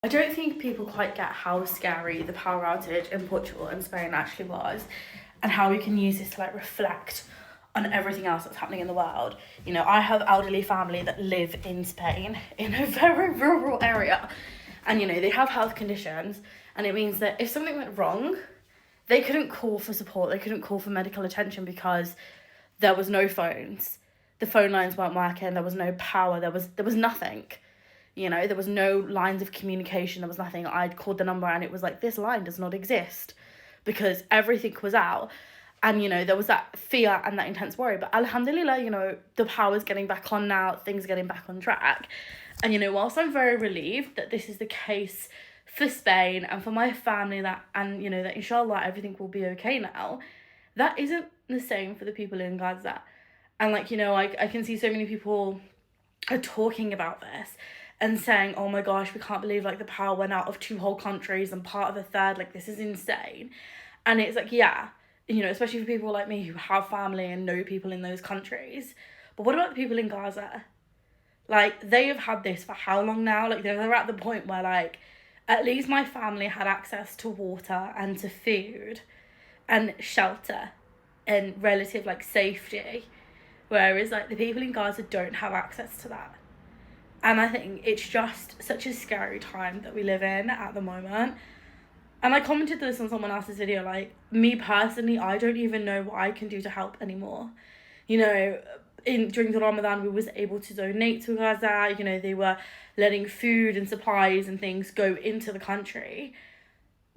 I don't think people quite get how scary the power outage in Portugal and Spain actually was, and how we can use this to like reflect on everything else that's happening in the world. You know, I have elderly family that live in Spain in a very rural area, and you know, they have health conditions, and it means that if something went wrong, they couldn't call for support, they couldn't call for medical attention because there was no phones. The phone lines weren't working, there was no power, there was nothing. You know, there was no lines of communication, there was nothing. I'd called the number and it was like, this line does not exist, because everything was out. And, you know, there was that fear and that intense worry. But alhamdulillah, you know, the power's getting back on now, things are getting back on track. And, you know, whilst I'm very relieved that this is the case for Spain and for my family, and, you know, that inshallah everything will be okay now, that isn't the same for the people in Gaza. And, like, you know, I can see so many people are talking about this and saying, oh my gosh, we can't believe like the power went out of 2 whole countries and part of a third, like this is insane. And it's like, yeah, you know, especially for people like me who have family and know people in those countries. But what about the people in Gaza? Like, they have had this for how long now? Like, they're at the point where, like, at least my family had access to water and to food and shelter and relative, like, safety. Whereas, like, the people in Gaza don't have access to that. And I think it's just such a scary time that we live in at the moment. And I commented this on someone else's video, like, me personally, I don't even know what I can do to help anymore. You know, during the Ramadan, we was able to donate to Gaza. You know, they were letting food and supplies and things go into the country.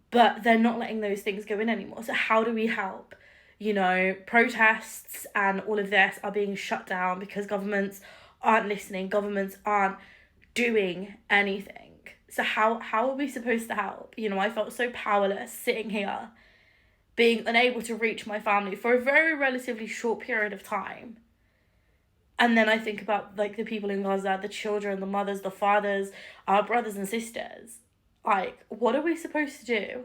But they're not letting those things go in anymore. So how do we help? You know, protests and all of this are being shut down because governments aren't listening, governments aren't doing anything. So how are we supposed to help? You know, I felt so powerless sitting here, being unable to reach my family for a very relatively short period of time. And then I think about like the people in Gaza, the children, the mothers, the fathers, our brothers and sisters. Like, what are we supposed to do?